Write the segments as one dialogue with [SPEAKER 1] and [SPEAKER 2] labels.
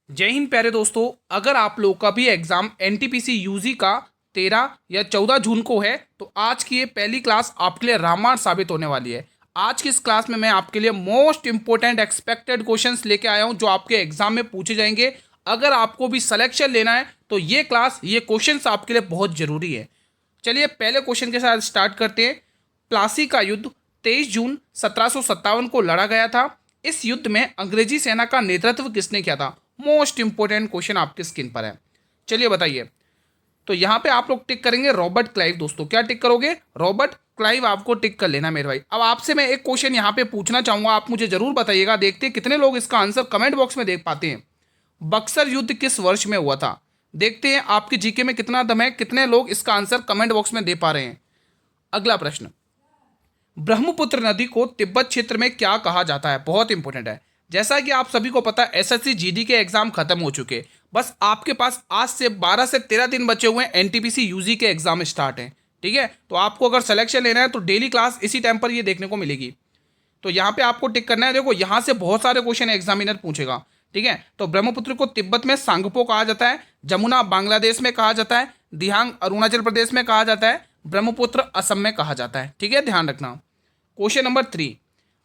[SPEAKER 1] जय हिंद प्यारे दोस्तों। अगर आप लोग का भी एग्जाम एनटीपीसी यूजी का 13 या 14 जून को है तो आज की ये पहली क्लास आपके लिए रामायण साबित होने वाली है। आज की इस क्लास में मैं आपके लिए मोस्ट इंपॉर्टेंट एक्सपेक्टेड क्वेश्चंस लेके आया हूं जो आपके एग्जाम में पूछे जाएंगे। अगर आपको भी सिलेक्शन लेना है तो ये क्लास ये क्वेश्चंस आपके लिए बहुत जरूरी है। चलिए पहले क्वेश्चन के साथ स्टार्ट करते हैं। प्लासी का युद्ध 23 जून 1757 को लड़ा गया था। इस युद्ध में अंग्रेजी सेना का नेतृत्व किसने किया था? मोस्ट इंपोर्टेंट क्वेश्चन आपके स्क्रीन पर है। चलिए बताइए। तो यहाँ पे आप लोग टिक करेंगे रॉबर्ट क्लाइव। दोस्तों क्या टिक करोगे? रॉबर्ट क्लाइव आपको टिक कर लेना मेरे भाई। अब आपसे मैं एक क्वेश्चन यहाँ पे पूछना चाहूंगा, आप मुझे जरूर बताइएगा। देखते हैं कितने लोग इसका आंसर कमेंट बॉक्स में देख पाते हैं। बक्सर युद्ध किस वर्ष में हुआ था? देखते हैं आपकी जीके में कितना दम है, कितने लोग इसका आंसर कमेंट बॉक्स में दे पा रहे हैं। अगला प्रश्न, ब्रह्मपुत्र नदी को तिब्बत क्षेत्र में क्या कहा जाता है? बहुत इंपॉर्टेंट है। जैसा कि आप सभी को पता है एसएससी जीडी के एग्जाम खत्म हो चुके, बस आपके पास आज से 12 से 13 दिन बचे हुए हैं, एनटीपीसी यूजी के एग्जाम स्टार्ट हैं। ठीक है, तो आपको अगर सिलेक्शन लेना है तो डेली क्लास इसी टाइम पर ये देखने को मिलेगी। तो यहाँ पे आपको टिक करना है। देखो यहाँ से बहुत सारे क्वेश्चन एग्जामिनर पूछेगा। ठीक है, तो ब्रह्मपुत्र को तिब्बत में सांगपो कहा जाता है, जमुना बांग्लादेश में कहा जाता है, दिहांग अरुणाचल प्रदेश में कहा जाता है, ब्रह्मपुत्र असम में कहा जाता है। ठीक है, ध्यान रखना। क्वेश्चन नंबर 3,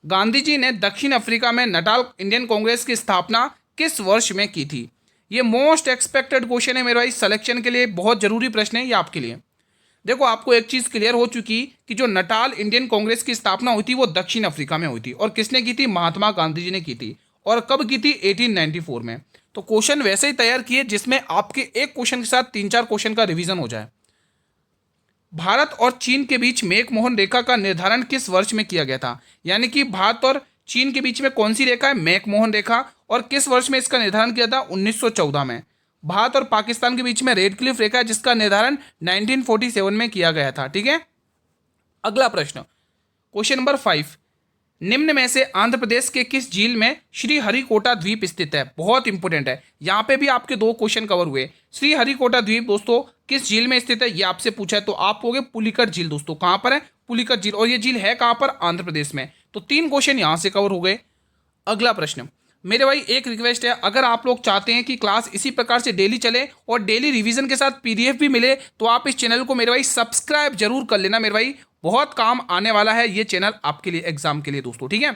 [SPEAKER 1] गांधी जी ने दक्षिण अफ्रीका में नटाल इंडियन कांग्रेस की स्थापना किस वर्ष में की थी? ये मोस्ट एक्सपेक्टेड क्वेश्चन है मेरे भाई, सिलेक्शन के लिए बहुत जरूरी प्रश्न है ये आपके लिए। देखो आपको एक चीज क्लियर हो चुकी कि जो नटाल इंडियन कांग्रेस की स्थापना हुई थी वो दक्षिण अफ्रीका में हुई थी। और किसने की थी? महात्मा गांधी जी ने की थी। और कब की थी? 1894 में। तो क्वेश्चन वैसे ही तैयार किए जिसमें आपके एक क्वेश्चन के साथ 3-4 क्वेश्चन का रिवीजन हो जाए। भारत और चीन के बीच मैकमोहन रेखा का निर्धारण किस वर्ष में किया गया था? यानी कि भारत और चीन के बीच में कौन सी रेखा है? मैकमोहन रेखा। और किस वर्ष में इसका निर्धारण किया था? 1914 में। भारत और पाकिस्तान के बीच में रेड क्लिफ रेखा है जिसका निर्धारण 1947 में किया गया था। ठीक है, अगला प्रश्न, क्वेश्चन नंबर 5, निम्न में से आंध्र प्रदेश के किस झील में श्री हरिकोटा द्वीप स्थित है? बहुत इंपॉर्टेंट है, यहाँ पे भी आपके 2 क्वेश्चन कवर हुए। श्री हरिकोटा द्वीप दोस्तों किस झील में स्थित है ये आपसे पूछा है, तो आप कहोगे पुलिकट झील। दोस्तों कहाँ पर है? पुलिकट झील। और ये झील है कहाँ पर? आंध्र प्रदेश में। तो 3 क्वेश्चन यहाँ से कवर हो गए। अगला प्रश्न, मेरे भाई एक रिक्वेस्ट है, अगर आप लोग चाहते हैं कि क्लास इसी प्रकार से डेली चले और डेली रिवीजन के साथ पीडीएफ भी मिले तो आप इस चैनल को मेरे भाई सब्सक्राइब जरूर कर लेना मेरे भाई, बहुत काम आने वाला है ये चैनल आपके लिए एग्जाम के लिए दोस्तों। ठीक है,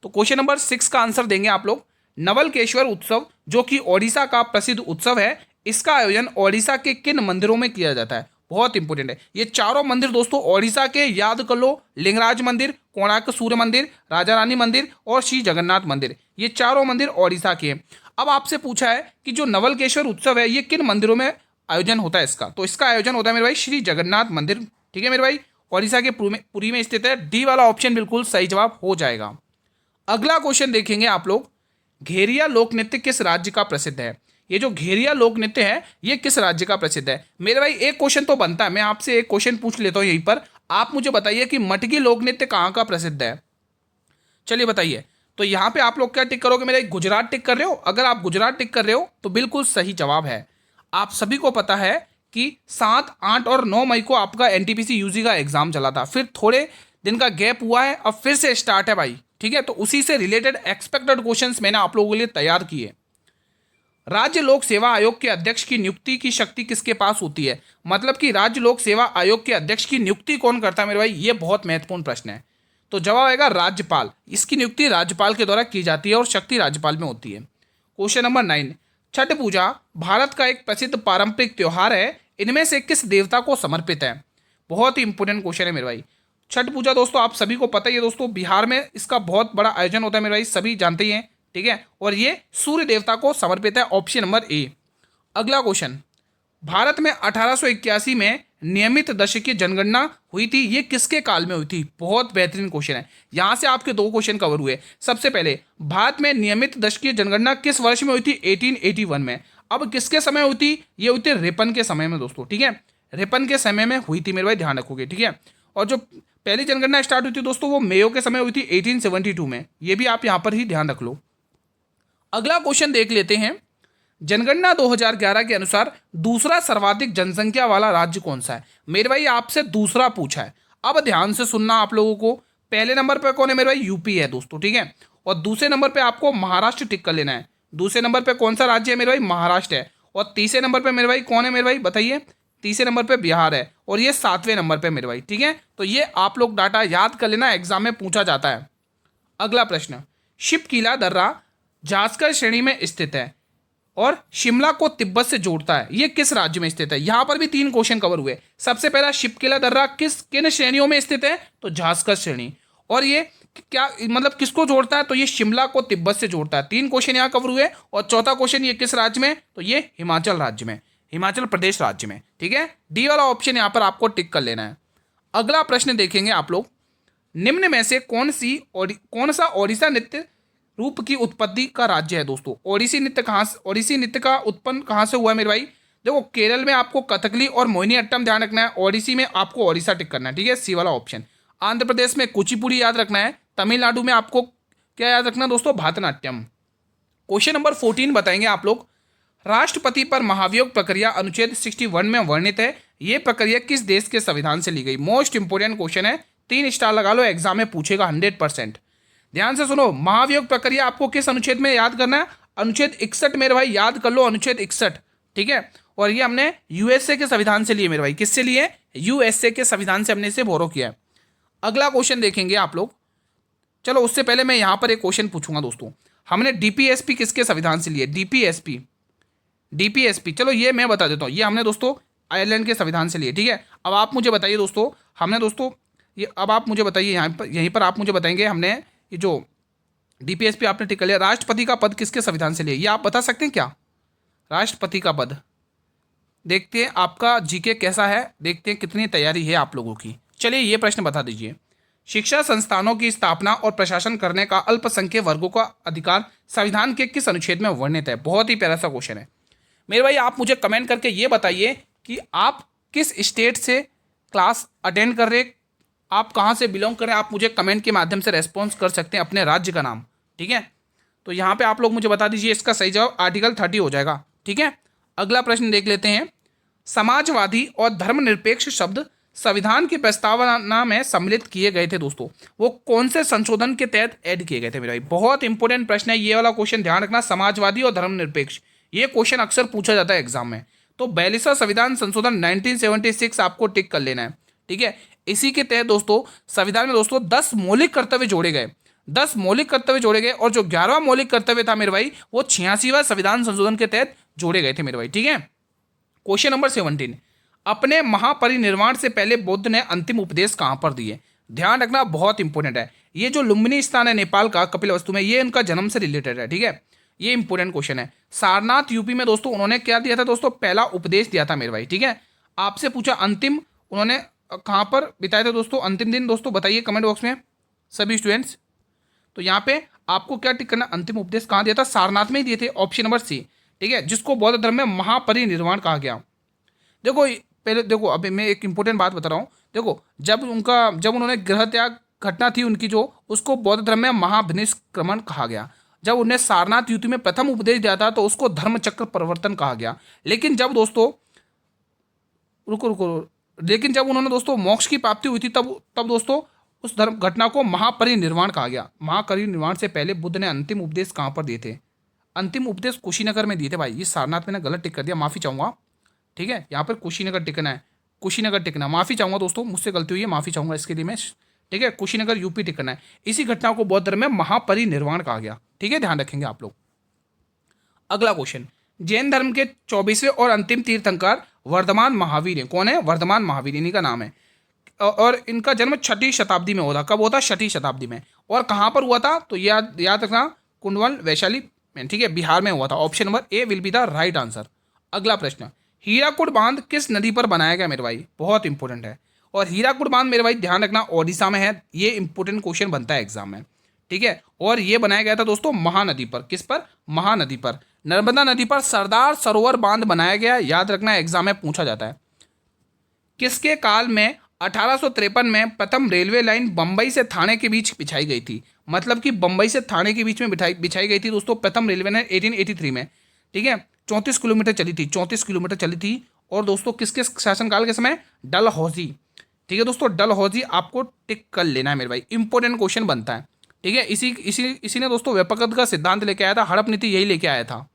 [SPEAKER 1] तो क्वेश्चन नंबर 6 का आंसर देंगे आप लोग। नवलकेश्वर उत्सव जो कि ओडिशा का प्रसिद्ध उत्सव है, इसका आयोजन ओडिशा के किन मंदिरों में किया जाता है? बहुत इंपॉर्टेंट है। ये चारों मंदिर दोस्तों ओडिशा के, याद कर लो, लिंगराज मंदिर, कोणार्क सूर्य मंदिर, राजा रानी मंदिर और श्री जगन्नाथ मंदिर, ये चारों मंदिर ओडिशा के हैं। अब आपसे पूछा है कि जो नवलकेश्वर उत्सव है ये किन मंदिरों में आयोजन होता है इसका? तो इसका आयोजन होता है मेरे भाई श्री जगन्नाथ मंदिर। ठीक है मेरे भाई, ओडिशा के पुरी में स्थित है। डी वाला ऑप्शन बिल्कुल सही जवाब हो जाएगा। अगला क्वेश्चन देखेंगे आप लोग, घेरिया लोक नृत्य किस राज्य का प्रसिद्ध है? ये जो घेरिया लोक नृत्य है ये किस राज्य का प्रसिद्ध है? मेरे भाई एक क्वेश्चन तो बनता है, मैं आपसे एक क्वेश्चन पूछ लेता हूं यहीं पर, आप मुझे बताइए कि मटकी लोक नृत्य कहाँ का प्रसिद्ध है? चलिए बताइए। तो यहाँ पे आप लोग क्या टिक करोगे मेरे? गुजरात टिक कर रहे हो। अगर आप गुजरात टिक कर रहे हो तो बिल्कुल सही जवाब है। आप सभी को पता है कि 7, 8 और 9 मई को आपका एनटीपीसी यूजी का एग्जाम चला था, फिर थोड़े दिन का गैप हुआ है, अब फिर से स्टार्ट है भाई। ठीक है, तो उसी से रिलेटेड एक्सपेक्टेड क्वेश्चंस मैंने आप लोगों के लिए तैयार किए। राज्य लोक सेवा आयोग के अध्यक्ष की नियुक्ति की शक्ति किसके पास होती है? मतलब कि राज्य लोक सेवा आयोग के अध्यक्ष की नियुक्ति कौन करता है मेरे भाई? ये बहुत महत्वपूर्ण प्रश्न है। तो जवाब आएगा राज्यपाल। इसकी नियुक्ति राज्यपाल के द्वारा की जाती है और शक्ति राज्यपाल में होती है। क्वेश्चन नंबर 9, छठ पूजा भारत का एक प्रसिद्ध पारंपरिक त्योहार है, इनमें से किस देवता को समर्पित है? बहुत ही इंपॉर्टेंट क्वेश्चन है मेरे भाई। छठ पूजा दोस्तों आप सभी को पता ही है दोस्तों, बिहार में इसका बहुत बड़ा आयोजन होता है मेरे भाई, सभी जानते ही हैं। ठीक है, और ये सूर्य देवता को समर्पित है, ऑप्शन नंबर ए। अगला क्वेश्चन, भारत में 1881 में नियमित दशकीय जनगणना हुई थी, ये किसके काल में हुई थी? बहुत बेहतरीन क्वेश्चन है, यहां से आपके 2 क्वेश्चन कवर हुए। सबसे पहले भारत में नियमित दशकीय जनगणना किस वर्ष में हुई थी? 1881 में। अब किसके समय हुई थी? ये हुई थी रिपन के समय में दोस्तों। ठीक है, रिपन के समय में हुई थी मेरे भाई, ध्यान रखोगे। ठीक है, और जो पहली जनगणना स्टार्ट हुई थी दोस्तों वो मेयो के समय हुई थी 1872 में, ये भी आप यहां पर ही ध्यान रख लो। अगला क्वेश्चन देख लेते हैं, जनगणना 2011 के अनुसार दूसरा सर्वाधिक जनसंख्या वाला राज्य कौन सा है? मेरे भाई आपसे दूसरा पूछा है, अब ध्यान से सुनना आप लोगों को। पहले नंबर पर कौन है मेरे भाई? यूपी है दोस्तों। ठीक है, और दूसरे नंबर पे आपको महाराष्ट्र टिक कर लेना है। दूसरे नंबर पे कौन सा राज्य है मेरे भाई? महाराष्ट्र है। और तीसरे नंबर पे मेरे भाई कौन है मेरे भाई? बताइए। तीसरे नंबर पे बिहार है और ये 7वें नंबर पे मेरे भाई। ठीक है, तो ये आप लोग डाटा याद कर लेना, एग्जाम में पूछा जाता है। अगला प्रश्न, शिपकीला दर्रा जास्कर श्रेणी में स्थित है और शिमला को तिब्बत से जोड़ता है, ये किस राज्य में स्थित है? यहां पर भी 3 क्वेश्चन कवर हुए। सबसे पहला, शिपकीला दर्रा किन श्रेणियों में स्थित है? तो झास्कर श्रेणी। और ये क्या मतलब किसको जोड़ता है? तो ये शिमला को तिब्बत से जोड़ता है। 3 क्वेश्चन यहाँ कवर हुए। और चौथा क्वेश्चन, ये किस राज्य में? तो ये हिमाचल राज्य में, हिमाचल प्रदेश राज्य में। ठीक है, डी वाला ऑप्शन यहाँ पर आपको टिक कर लेना है। अगला प्रश्न देखेंगे आप लोग, निम्न में से कौन सा ओडिशा नृत्य रूप की उत्पत्ति का राज्य है? दोस्तों, ओडिसी नृत्य का उत्पन्न कहाँ से हुआ है मेरे भाई? देखो, केरल में आपको कथकली और मोहिनीअट्टम ध्यान रखना है, ओडिसी में आपको ओडिशा टिक करना है। ठीक है, सी वाला ऑप्शन। आंध्र प्रदेश में कुचिपुड़ी याद रखना है, तमिलनाडु में आपको क्या याद रखना है दोस्तों? भरतनाट्यम। क्वेश्चन नंबर 14 बताएंगे आप लोग, राष्ट्रपति पर महाभियोग प्रक्रिया अनुच्छेद 61 में वर्णित है, ये प्रक्रिया किस देश के संविधान से ली गई? मोस्ट इंपोर्टेंट क्वेश्चन है, 3 स्टार लगा लो, एग्जाम में पूछेगा 100%। ध्यान से सुनो, महाभियोग प्रक्रिया आपको किस अनुच्छेद में याद करना है? अनुच्छेद 61 मेरे भाई, याद कर लो, अनुच्छेद 61। ठीक है, और ये हमने यूएसए के संविधान से लिए मेरे भाई। किससे लिए? यूएसए के संविधान से हमने इसे बोरो किया है। अगला क्वेश्चन देखेंगे आप लोग। चलो, उससे पहले मैं यहां पर एक क्वेश्चन पूछूंगा दोस्तों, हमने डीपीएसपी किसके संविधान से लिए? डीपीएसपी, चलो ये मैं बता देता हूँ, ये हमने दोस्तों आयरलैंड के संविधान से लिए। ठीक है, अब आप मुझे बताइए दोस्तों, हमने दोस्तों ये, अब आप मुझे बताइए यहीं पर आप मुझे बताएंगे, हमने ये जो डीपीएसपी आपने टिक कर लिया, राष्ट्रपति का पद किसके संविधान से लिए? ये आप बता सकते हैं क्या? राष्ट्रपति का पद, देखते हैं आपका जीके कैसा है, देखते हैं कितनी तैयारी है आप लोगों की। चलिए, ये प्रश्न बता दीजिए, शिक्षा संस्थानों की स्थापना और प्रशासन करने का अल्पसंख्यक वर्गों का अधिकार संविधान के किस अनुच्छेद में वर्णित है? बहुत ही प्यारा सा क्वेश्चन है मेरे भाई। आप मुझे कमेंट करके ये बताइए कि आप किस स्टेट से क्लास अटेंड कर रहे, आप कहाँ से बिलोंग करें। आप मुझे कमेंट के माध्यम से रेस्पॉन्स कर सकते हैं अपने राज्य का नाम। ठीक है, तो यहाँ पे आप लोग मुझे बता दीजिए, इसका सही जवाब आर्टिकल 30 हो जाएगा। ठीक है, अगला प्रश्न देख लेते हैं, समाजवादी और धर्मनिरपेक्ष शब्द संविधान की प्रस्तावना में सम्मिलित किए गए थे दोस्तों, वो कौन से संशोधन के तहत ऐड किए गए थे मेरे भाई? बहुत इंपॉर्टेंट प्रश्न है ये वाला क्वेश्चन, ध्यान रखना, समाजवादी और धर्मनिरपेक्ष, ये क्वेश्चन अक्सर पूछा जाता है एग्जाम में। तो 42वां संविधान संशोधन 1976 आपको टिक कर लेना है। ठीक है, इसी के तहत दोस्तों संविधान में दोस्तों 10 मौलिक कर्तव्य जोड़े गए, 10 मौलिक कर्तव्य जोड़े गए, और जो 11वां मौलिक कर्तव्य था मेरे भाई, वो 86वां संविधान संशोधन के तहत जोड़े गए थे मेरे भाई। ठीक है, क्वेश्चन नंबर 17, अपने महापरिनिर्वाण से पहले बुद्ध ने अंतिम उपदेश कहां पर दिए? ध्यान रखना, बहुत इंपॉर्टेंट है। ये जो लुम्बिनी स्थान है नेपाल का, कपिलवस्तु में, ये उनका जन्म से रिलेटेड है। ठीक है, ये इंपॉर्टेंट क्वेश्चन है। सारनाथ यूपी में दोस्तों उन्होंने क्या दिया था दोस्तों? पहला उपदेश दिया था मेरे भाई। ठीक है, आपसे पूछा अंतिम उन्होंने कहां पर बिताया था दोस्तों अंतिम दिन? दोस्तों बताइए कमेंट बॉक्स में सभी स्टूडेंट्स। तो यहाँ पे आपको क्या टिक करना, अंतिम उपदेश कहाँ दिया था? सारनाथ में ही दिए थे, ऑप्शन नंबर सी। ठीक है, जिसको बौद्ध धर्म में महापरिनिर्वाण कहा गया। देखो पहले देखो, अभी मैं एक इंपॉर्टेंट बात बता रहा हूँ। देखो, जब उन्होंने गृह त्याग घटना थी उनकी जो, उसको बौद्ध धर्म में महाभिनिष्क्रमण कहा गया। जब उन्हें सारनाथ युति में प्रथम उपदेश दिया था तो उसको धर्मचक्र परिवर्तन कहा गया। लेकिन जब दोस्तों रुको लेकिन जब उन्होंने दोस्तों मोक्ष की प्राप्ति हुई थी, तब दोस्तों उस धर्म घटना को महापरिनिर्वाण कहा गया। महापरिनिर्वाण से पहले बुद्ध ने अंतिम उपदेश कहाँ पर दिए थे? अंतिम उपदेश कुशीनगर में दिए थे भाई। ये सारनाथ मैंने गलत टिक कर दिया, माफ़ी चाहूँगा। ठीक है, यहाँ पर कुशीनगर टिकना है, कुशीनगर टिकना, माफ़ी चाहूँगा दोस्तों, मुझसे गलती हुई है, माफ़ी चाहूँगा इसके लिए मैं। ठीक है, कुशीनगर यूपी टिकना है। इसी घटना को बौद्ध धर्म में महापरिनिर्वाण कहा गया। ठीक है, ध्यान रखेंगे आप लोग। अगला क्वेश्चन, जैन धर्म के 24वें और अंतिम तीर्थंकर वर्धमान महावीर हैं। कौन है? वर्धमान महावीर, इन्हीं का नाम है। और इनका जन्म 6ठी शताब्दी में हुआ था। कब हुआ था? 6ठी शताब्दी में। और कहाँ पर हुआ था? तो याद रखना, कुंडवल वैशाली में। ठीक है, बिहार में हुआ था। Option number A will be the right answer. अगला प्रश्न, हीराकुड बांध किस नदी पर बनाया गया मेरे भाई? बहुत इंपॉर्टेंट है। और हीराकुड बांध मेरे भाई ध्यान रखना ओडिशा में है। ये इंपॉर्टेंट क्वेश्चन बनता है एग्जाम में। ठीक है, और ये बनाया गया था दोस्तों महानदी पर। किस पर? महानदी पर, नर्मदा नदी पर सरदार सरोवर बांध बनाया गया। याद रखना, एग्जाम में पूछा जाता है। किसके काल में 1853 में प्रथम रेलवे लाइन बंबई से थाने के बीच बिछाई गई थी? मतलब कि बंबई से थाने के बीच में बिछाई गई थी दोस्तों प्रथम रेलवे लाइन 1883 में। ठीक है, 34 किलोमीटर चली थी, 34 किलोमीटर चली थी। और दोस्तों किसके शासनकाल के समय? डलहौजी। ठीक है दोस्तों, डलहौजी आपको टिक कर लेना है मेरे भाई, इंपॉर्टेंट क्वेश्चन बनता है। ठीक है, इसी इसी इसी ने दोस्तों व्यापकता का सिद्धांत लेके आया था, हड़प नीति यही लेके आया था।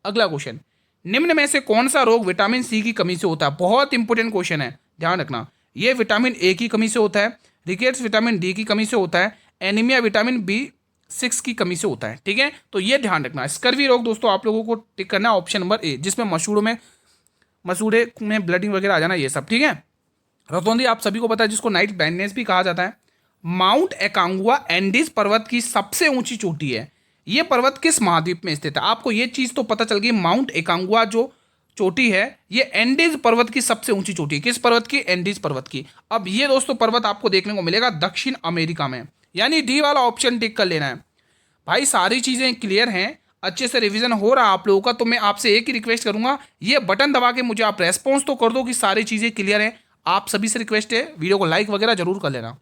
[SPEAKER 1] अगला क्वेश्चन, निम्न में से कौन सा रोग विटामिन सी की कमी से होता है? बहुत इंपॉर्टेंट क्वेश्चन है, ध्यान रखना। ये विटामिन ए की कमी से होता है, रिकेट्स विटामिन डी की कमी से होता है, एनीमिया विटामिन B6 की कमी से होता है। ठीक है, तो ये ध्यान रखना। स्कर्वी रोग दोस्तों आप लोगों को टिक करना है ऑप्शन नंबर ए, जिसमें मसूड़े में ब्लडिंग वगैरह आ जाना, ये सब। ठीक है, रतौंधी आप सभी को पता है, जिसको नाइट ब्लाइंडनेस भी कहा जाता है। माउंट एकांगुआ एंडीज पर्वत की सबसे ऊंची चोटी है। ये पर्वत किस महाद्वीप में स्थित है? आपको ये चीज तो पता चल गई, माउंट एकांगुआ जो चोटी है ये एंडीज पर्वत की सबसे ऊंची चोटी है। किस पर्वत की? एंडीज पर्वत की। अब ये दोस्तों पर्वत आपको देखने को मिलेगा दक्षिण अमेरिका में, यानी डी वाला ऑप्शन टिक कर लेना है। भाई सारी चीजें क्लियर हैं, अच्छे से रिवीजन हो रहा है आप लोगों का, तो मैं आपसे एक ही रिक्वेस्ट करूंगा, ये बटन दबा के मुझे आप रेस्पॉन्स तो कर दो कि सारी चीजें क्लियर हैं। आप सभी से रिक्वेस्ट है, वीडियो को लाइक वगैरह जरूर कर लेना।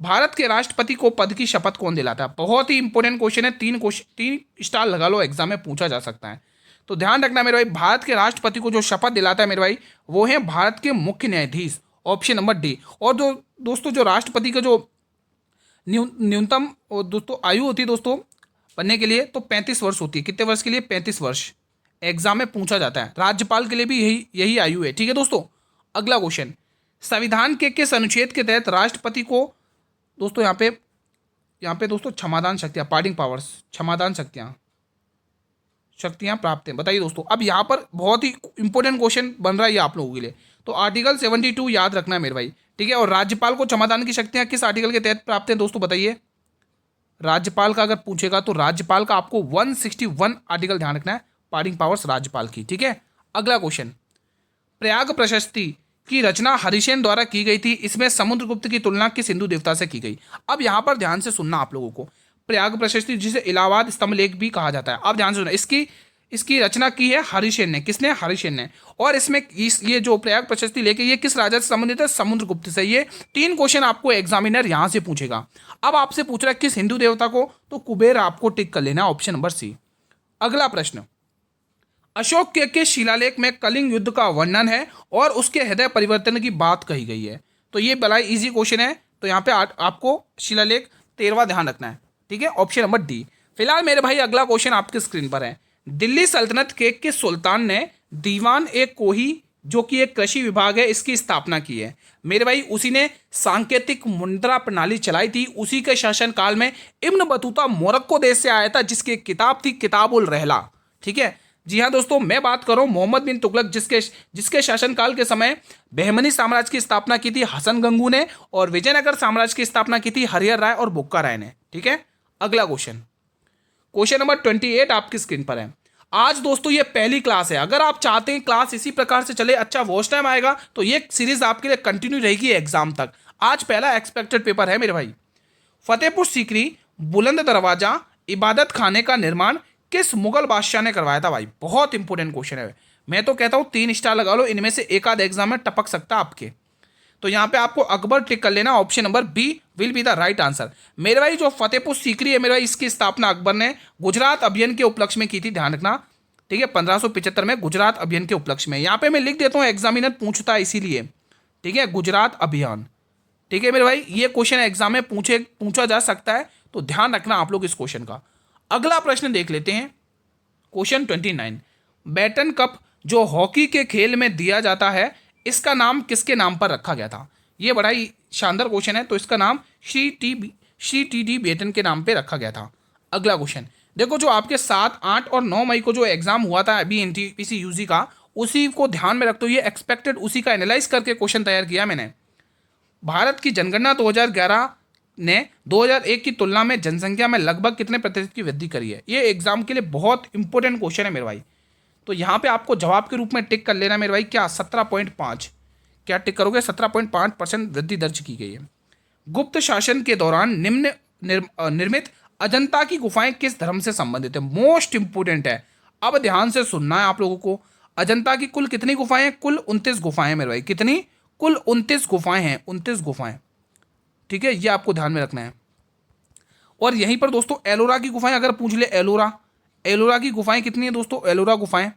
[SPEAKER 1] भारत के राष्ट्रपति को पद की शपथ कौन दिलाता है? बहुत ही इंपॉर्टेंट क्वेश्चन है, 3 स्टार लगा लो, एग्जाम में पूछा जा सकता है। तो ध्यान रखना मेरे भाई, भारत के राष्ट्रपति को जो शपथ दिलाता है मेरे भाई, वो है भारत के मुख्य न्यायाधीश, ऑप्शन नंबर डी। और जो दोस्तों जो राष्ट्रपति का जो न्यूनतम दोस्तों आयु होती है दोस्तों बनने के लिए, तो 35 वर्ष होती है। कितने वर्ष के लिए? 35 वर्ष। एग्जाम में पूछा जाता है। राज्यपाल के लिए भी यही आयु है। ठीक है दोस्तों, अगला क्वेश्चन, संविधान के किस अनुच्छेद के तहत राष्ट्रपति को दोस्तों यहाँ पे दोस्तों क्षमादान शक्तियाँ, पार्डिंग पावर्स, क्षमादान शक्तियाँ प्राप्त हैं? बताइए दोस्तों। अब यहाँ पर बहुत ही इंपॉर्टेंट क्वेश्चन बन रहा है ये आप लोगों के लिए, तो आर्टिकल 72 याद रखना है मेरे भाई। ठीक है, और राज्यपाल को क्षमादान की शक्तियाँ किस आर्टिकल के तहत प्राप्त हैं दोस्तों? बताइए। राज्यपाल का अगर पूछेगा तो राज्यपाल का आपको 161 आर्टिकल ध्यान रखना है, पार्डिंग पावर्स राज्यपाल की। ठीक है, अगला क्वेश्चन, प्रयाग प्रशस्ति की रचना हरिसेन द्वारा की गई थी, इसमें समुद्रगुप्त की तुलना किस हिंदू देवता से की गई? अब यहां पर ध्यान से सुनना आप लोगों को, प्रयाग प्रशस्ति जिसे इलाहाबाद स्तंभ लेख भी कहा जाता है, अब ध्यान से सुनना। इसकी रचना की है हरिसेन ने। किसने? हरिसेन ने। और इसमें ये जो प्रयाग प्रशस्ति लेके ये किस राजा से संबंधित है? समुद्रगुप्त से। ये 3 क्वेश्चन आपको एग्जामिनर यहां से पूछेगा। अब आपसे पूछ रहा है किस हिंदू देवता को, तो कुबेर आपको टिक कर लेना, ऑप्शन नंबर सी। अगला प्रश्न, अशोक के शिलालेख में कलिंग युद्ध का वर्णन है और उसके हृदय परिवर्तन की बात कही गई है। तो ये बड़ा इजी क्वेश्चन है, तो यहाँ पे आपको शिलालेख 13वां ध्यान रखना है। ठीक है, ऑप्शन नंबर डी। फिलहाल मेरे भाई अगला क्वेश्चन आपके स्क्रीन पर है, दिल्ली सल्तनत के किस सुल्तान ने दीवान ए कोही जो कि एक कृषि विभाग है इसकी स्थापना की है? मेरे भाई उसी ने सांकेतिक मुद्रा प्रणाली चलाई थी। उसी के शासनकाल में इब्न बतूता मोरक्को देश से आया था, जिसकी एक किताब थी किताबुल रहला। ठीक है, जी हाँ दोस्तों, मैं बात कर रहा हूँ मोहम्मद बिन तुगलक, जिसके शासनकाल के समय बहमनी साम्राज्य की स्थापना की थी हसन गंगू ने, और विजयनगर साम्राज्य की स्थापना की थी हरिहर राय और बुक्का राय ने। ठीक है, अगला क्वेश्चन नंबर 28 आपकी स्क्रीन पर है। आज दोस्तों ये पहली क्लास है, अगर आप चाहते हैं क्लास इसी प्रकार से चले, अच्छा वॉच टाइम आएगा, तो ये सीरीज आपके लिए कंटिन्यू रहेगी एग्जाम तक। आज पहला एक्सपेक्टेड पेपर है मेरे भाई। फतेहपुर सीकरी बुलंद दरवाजा इबादत खाने का निर्माण किस मुगल बादशाह ने करवाया था? भाई बहुत इंपॉर्टेंट क्वेश्चन है, मैं तो कहता हूं 3 स्टार लगा लो, इनमें से एक आध एग्जाम में टपक सकता आपके। तो यहां पे आपको अकबर टिक कर लेना, option number B will be the right answer. मेरे भाई जो फतेहपुर सीकरी है मेरे भाई, इसकी स्थापना अकबर ने गुजरात अभियान के उपलक्ष्य में की थी, ध्यान रखना। ठीक है, 1575 में गुजरात अभियान के उपलक्ष्य में। यहाँ पे मैं लिख देता हूँ, एग्जामिनर पूछता है इसीलिए। ठीक है, गुजरात अभियान। ठीक है मेरे भाई, ये क्वेश्चन एग्जाम में पूछा जा सकता है, तो ध्यान रखना आप लोग इस क्वेश्चन का। अगला प्रश्न देख लेते हैं, क्वेश्चन 29, बैटन कप जो हॉकी के खेल में दिया जाता है, इसका नाम किसके नाम पर रखा गया था? ये बड़ा ही शानदार क्वेश्चन है, तो इसका नाम श्री टी डी बेटन के नाम पे रखा गया था। अगला क्वेश्चन देखो, जो आपके 7, 8 और 9 मई को जो एग्जाम हुआ था अभी एनटीपीसी यूजी का, उसी को ध्यान में रखते हुए एक्सपेक्टेड उसी का एनालाइज करके क्वेश्चन तैयार किया मैंने। भारत की जनगणना 2011 ने 2001 की तुलना में जनसंख्या में लगभग कितने प्रतिशत की वृद्धि करी है? ये एग्जाम के लिए बहुत इंपॉर्टेंट क्वेश्चन है मेरे भाई। तो यहाँ पे आपको जवाब के रूप में टिक कर लेना मेरे भाई, क्या 17.5, क्या टिक करोगे? 17.5% वृद्धि दर्ज की गई है। गुप्त शासन के दौरान निर्मित अजंता की गुफाएं किस धर्म से संबंधित है? मोस्ट इंपोर्टेंट है, अब ध्यान से सुनना है आप लोगों को। अजंता की कुल कितनी गुफाएं हैं? कुल 29 गुफाएं मेरे भाई। कितनी? कुल 29 गुफाएं हैं, 29 गुफाएं। ठीक है, ये आपको ध्यान में रखना है। और यहीं पर दोस्तों एलोरा की गुफाएं अगर पूछ ले, एलोरा की गुफाएं कितनी है दोस्तों? एलोरा गुफाएं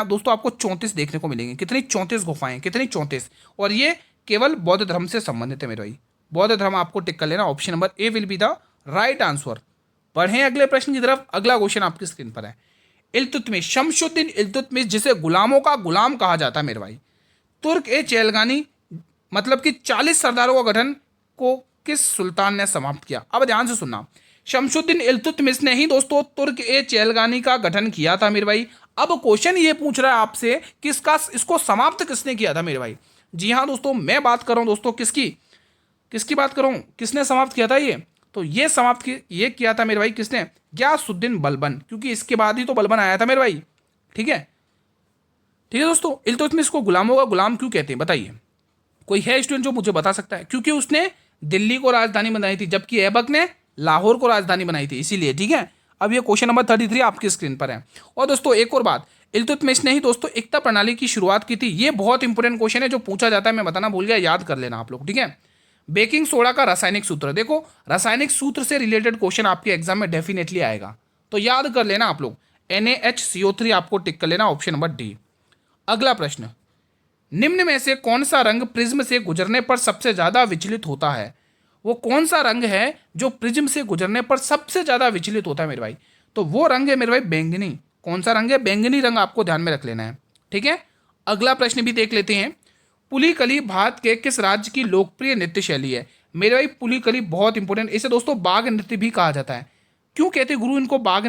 [SPEAKER 1] दोस्तों आपको 34 देखने को मिलेंगी। कितनी? 34 गुफाएं। कितनी? 34। और ये केवल बौद्ध धर्म से संबंधित है मेरे भाई, बौद्ध धर्म आपको टिक कर लेना, option number A will be the right answer. बढ़े अगले प्रश्न की तरफ। अगला क्वेश्चन आपकी स्क्रीन पर है। इल्तुतमिश, शमशुद्दीन इल्तुतमिश जिसे गुलामों का गुलाम कहा जाता है मेरे भाई, तुर्क ए चेलगानी मतलब कि 40 सरदारों का गठन को किस सुल्तान ने समाप्त किया? अब ध्यान से सुनना, शमशुद्दीन इल्तुतमिश ने ही दोस्तों तुर्क ए चेलगानी का गठन किया था मेरे भाई। अब क्वेश्चन ये पूछ रहा है आपसे कि इसको समाप्त किसने किया था मेरे भाई? जी हाँ दोस्तों, मैं बात कर रहा हूँ दोस्तों किसकी बात कर रहा हूँ, किसने समाप्त किया था ये? तो ये किया था मेरे भाई किसने? गयासुद्दीन बलबन, क्योंकि इसके बाद ही तो बलबन आया था मेरे भाई। ठीक है दोस्तों, इल्तुतमिश को गुलामों का गुलाम क्यों कहते हैं बताइए? कोई है स्टूडेंट जो मुझे बता सकता है? क्योंकि उसने दिल्ली को राजधानी बनाई थी, जबकि ऐबक ने लाहौर को राजधानी बनाई थी, इसीलिए। ठीक है, अब ये क्वेश्चन नंबर 33 आपकी स्क्रीन पर है। और दोस्तों एक और बात, इल्तुतमिश ने ही दोस्तों एकता प्रणाली की शुरुआत की थी। ये बहुत इंपॉर्टेंट क्वेश्चन है जो पूछा जाता है, मैं बताना भूल गया, याद कर लेना आप लोग। ठीक है, बेकिंग सोडा का रासायनिक सूत्र। देखो, रासायनिक सूत्र से रिलेटेड क्वेश्चन आपके एग्जाम में डेफिनेटली आएगा, तो याद कर लेना आप लोग। NaHCO3 आपको टिक कर लेना, ऑप्शन नंबर डी। अगला प्रश्न, निम्न में से कौन सा रंग प्रिज्म से गुजरने पर सबसे ज्यादा विचलित होता है? वो कौन सा रंग है जो प्रिज्म से गुजरने पर सबसे ज्यादा विचलित होता है मेरे भाई? तो वो रंग है मेरे भाई बैंगनी। कौन सा रंग है? बैंगनी रंग आपको ध्यान में रख लेना है। ठीक है, अगला प्रश्न भी देख लेते हैं। पुलिकली भारत के किस राज्य की लोकप्रिय नृत्य शैली है? मेरे भाई पुलिकली बहुत इंपॉर्टेंट, इसे दोस्तों बाघ नृत्य भी कहा जाता है। क्यों कहते हैं गुरु इनको बाघ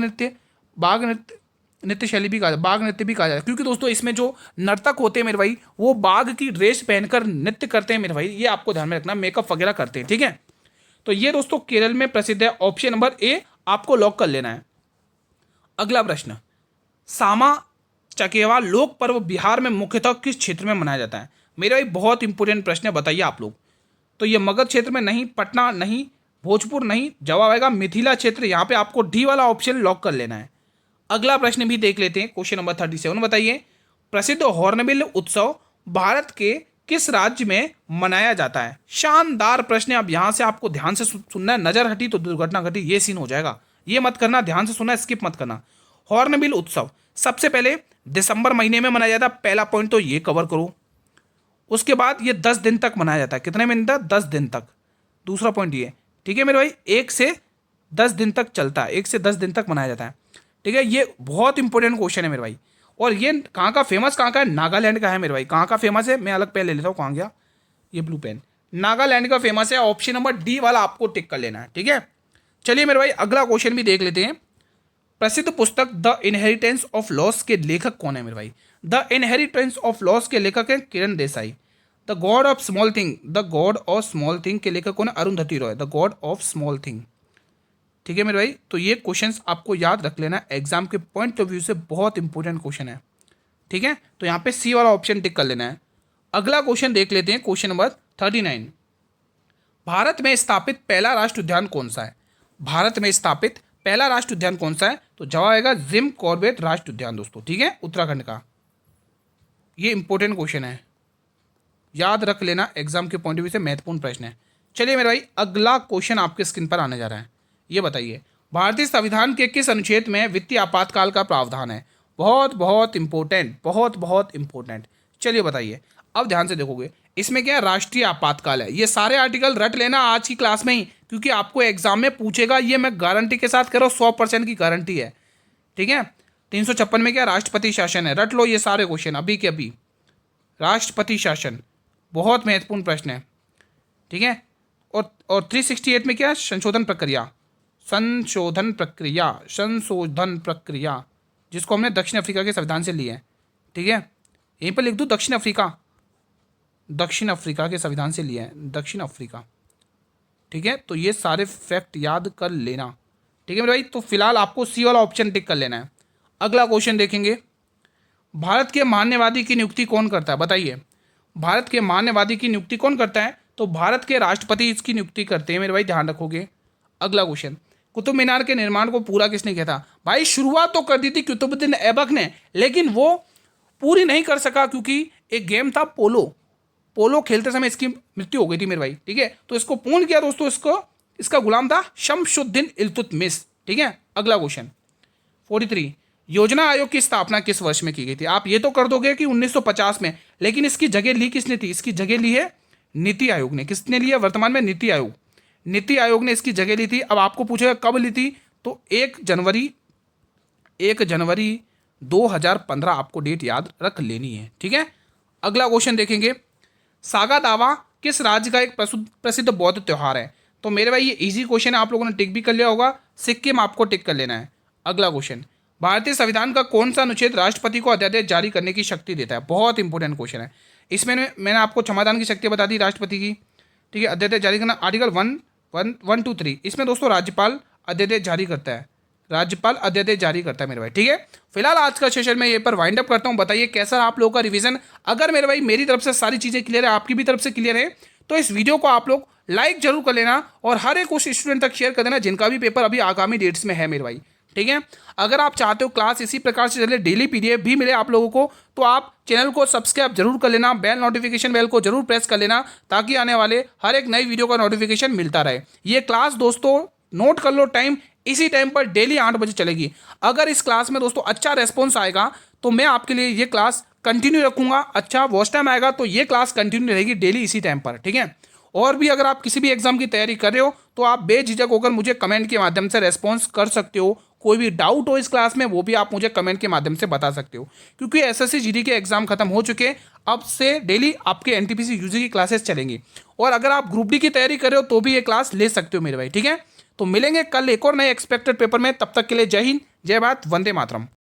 [SPEAKER 1] नृत्य शैली भी कहा, बाघ नृत्य भी कहा जाता है? क्योंकि दोस्तों इसमें जो नर्तक होते हैं मेरे भाई, वो बाघ की ड्रेस पहनकर नृत्य करते हैं मेरे भाई, ये आपको ध्यान में रखना, मेकअप वगैरह करते हैं। ठीक है, तो ये दोस्तों केरल में प्रसिद्ध है, ऑप्शन नंबर ए आपको लॉक कर लेना है। अगला प्रश्न, सामा चकेवा लोक पर्व बिहार में मुख्यतः किस क्षेत्र में मनाया जाता है? मेरे भाई बहुत इंपॉर्टेंट प्रश्न है, बताइए आप लोग। तो ये मगध क्षेत्र में नहीं, पटना नहीं, भोजपुर नहीं, जवाब आएगा मिथिला क्षेत्र। यहाँ पे आपको डी वाला ऑप्शन लॉक कर लेना है। अगला प्रश्न भी देख लेते हैं, क्वेश्चन नंबर 37 बताइए। प्रसिद्ध हॉर्नबिल उत्सव भारत के किस राज्य में मनाया जाता है? शानदार प्रश्न है। अब यहाँ से आपको ध्यान से सुनना है, नजर हटी तो दुर्घटना घटी, ये सीन हो जाएगा, ये मत करना, ध्यान से सुनना, स्किप मत करना। हॉर्नबिल उत्सव सबसे पहले दिसंबर महीने में मनाया जाता है, पहला पॉइंट तो ये कवर करो। उसके बाद ये 10 दिन तक मनाया जाता है, कितने महीने तक? 10 दिन तक। दूसरा पॉइंट ये, ठीक है मेरे भाई, 1 से 10 दिन तक चलता है, 1 से 10 दिन तक मनाया जाता है। ठीक है, ये बहुत इंपॉर्टेंट क्वेश्चन है मेरे भाई। और ये कहाँ का फेमस, कहाँ का है? नागालैंड का है मेरे भाई। कहाँ का फेमस है? मैं अलग पेन ले लेता हूँ, कहाँ गया ये ब्लू पेन? नागालैंड का फेमस है, ऑप्शन नंबर डी वाला आपको टिक कर लेना है। ठीक है, चलिए मेरे भाई अगला क्वेश्चन भी देख लेते हैं। प्रसिद्ध पुस्तक द इनहेरिटेंस ऑफ लॉस के लेखक कौन है मेरे भाई? द इनहेरिटेंस ऑफ लॉस के लेखक हैं Kiran Desai. The God of small thing के लेखक कौन है? Arundhati Roy. The God of small thing. ठीक है मेरे भाई, तो ये क्वेश्चंस आपको याद रख लेना, एग्जाम के पॉइंट ऑफ व्यू से बहुत इंपॉर्टेंट क्वेश्चन है। ठीक है, तो यहाँ पे सी वाला ऑप्शन टिक कर लेना है। अगला क्वेश्चन देख लेते हैं, क्वेश्चन नंबर 39। भारत में स्थापित पहला राष्ट्रीय उद्यान कौन सा है? भारत में स्थापित पहला राष्ट्रीय उद्यान कौन सा है? तो जवाब आएगा जिम कॉर्बेट राष्ट्रीय उद्यान दोस्तों। ठीक है, उत्तराखंड का। ये इंपॉर्टेंट क्वेश्चन है, याद रख लेना, एग्जाम के पॉइंट ऑफ व्यू से महत्वपूर्ण प्रश्न है। चलिए मेरे भाई अगला क्वेश्चन आपके स्क्रीन पर आने जा रहा है। ये बताइए, भारतीय संविधान के किस अनुच्छेद में वित्तीय आपातकाल का प्रावधान है? बहुत इंपॉर्टेंट। चलिए बताइए, अब ध्यान से देखोगे, इसमें क्या है? राष्ट्रीय आपातकाल है। ये सारे आर्टिकल रट लेना आज की क्लास में ही, क्योंकि आपको एग्जाम में पूछेगा, ये मैं गारंटी के साथ कह रहा हूँ, 100% की गारंटी है। ठीक है, 356 में क्या? राष्ट्रपति शासन है, रट लो ये सारे क्वेश्चन अभी के अभी। राष्ट्रपति शासन बहुत महत्वपूर्ण प्रश्न है। ठीक है, और 368 में क्या? संशोधन प्रक्रिया, जिसको हमने दक्षिण अफ्रीका के संविधान से लिया है। ठीक है, यहीं पर लिख दूँ दक्षिण अफ्रीका के संविधान से लिया है, दक्षिण अफ्रीका। ठीक है, तो ये सारे फैक्ट याद कर लेना। ठीक है मेरे भाई, तो फिलहाल आपको सी वाला ऑप्शन टिक कर लेना है। अगला क्वेश्चन देखेंगे, भारत के मान्यवादी की नियुक्ति कौन करता है? बताइए, भारत के मान्यवादी की नियुक्ति कौन करता है? तो भारत के राष्ट्रपति इसकी नियुक्ति करते हैं मेरे भाई, ध्यान रखोगे। अगला क्वेश्चन, कुतुब मीनार के निर्माण को पूरा किसने किया था? भाई शुरुआत तो कर दी थी कुतुबुद्दीन ऐबक ने, लेकिन वो पूरी नहीं कर सका, क्योंकि एक गेम था पोलो खेलते समय इसकी मृत्यु हो गई थी मेरे भाई। ठीक है, तो इसको पूर्ण किया दोस्तों, इसका गुलाम था शमशुद्दीन इल्तुतमिश। ठीक है, अगला क्वेश्चन 43, योजना आयोग की स्थापना किस वर्ष में की गई थी? आप ये तो कर दोगे कि 1950 में, लेकिन इसकी जगह ली किसने थी? इसकी जगह ली है नीति आयोग ने। किसने लिया वर्तमान में? नीति आयोग। नीति आयोग ने इसकी जगह ली थी। अब आपको पूछेगा कब ली थी, तो 1 जनवरी 2015 आपको डेट याद रख लेनी है, ठीक है। अगला क्वेश्चन देखेंगे, सागा दावा किस राज्य का एक प्रसिद्ध बौद्ध त्योहार है? तो मेरे भाई ये इजी क्वेश्चन है, आप लोगों ने टिक भी कर लिया होगा, सिक्किम आपको टिक कर लेना है। अगला क्वेश्चन, भारतीय संविधान का कौन सा अनुच्छेद राष्ट्रपति को अध्यादेश जारी करने की शक्ति देता है? बहुत इंपॉर्टेंट क्वेश्चन है। इसमें मैंने आपको क्षमादान की शक्ति बता दी राष्ट्रपति की, ठीक है। अध्यादेश जारी करना आर्टिकल 1, 2, 3। इसमें दोस्तों राज्यपाल अध्यादेश जारी करता है, राज्यपाल अध्यादेश जारी करता है मेरे भाई, ठीक है। फिलहाल आज का सेशन मैं ये पर वाइंड अप करता हूँ। बताइए कैसा रहा आप लोगों का रिवीजन? अगर मेरे भाई मेरी तरफ से सारी चीज़ें क्लियर है, आपकी भी तरफ से क्लियर है, तो इस वीडियो को आप लोग लाइक जरूर कर लेना और हर एक उस स्टूडेंट तक शेयर कर देना जिनका भी पेपर अभी आगामी डेट्स में है मेरे भाई, ठीक है। अगर आप चाहते हो क्लास इसी प्रकार से चले, डेली पीडीएफ भी मिले आप लोगों को, तो आप चैनल को सब्सक्राइब जरूर कर लेना, बेल नोटिफिकेशन बेल को जरूर प्रेस कर लेना, ताकि आने वाले हर एक नई वीडियो का नोटिफिकेशन मिलता रहे। ये क्लास दोस्तों नोट कर लो टाइम, इसी टाइम पर डेली 8 बजे चलेगी। अगर इस क्लास में दोस्तों अच्छा रेस्पॉन्स आएगा तो मैं आपके लिए ये क्लास कंटिन्यू रखूंगा। अच्छा वॉच टाइम आएगा तो ये क्लास कंटिन्यू रहेगी डेली इसी टाइम पर, ठीक है। और भी अगर आप किसी भी एग्जाम की तैयारी कर रहे हो तो आप बेझिझक होकर मुझे कमेंट के माध्यम से रेस्पॉन्स कर सकते हो। कोई भी डाउट हो इस क्लास में वो भी आप मुझे कमेंट के माध्यम से बता सकते हो, क्योंकि एसएससी जीडी के एग्जाम खत्म हो चुके हैं। अब से डेली आपके एनटीपीसी यूजी की क्लासेस चलेंगी, और अगर आप ग्रुप डी की तैयारी कर रहे हो तो भी ये क्लास ले सकते हो मेरे भाई, ठीक है। तो मिलेंगे कल एक और नए एक्सपेक्टेड पेपर में, तब तक के लिए जय हिंद, जय भारत, वंदे मातरम।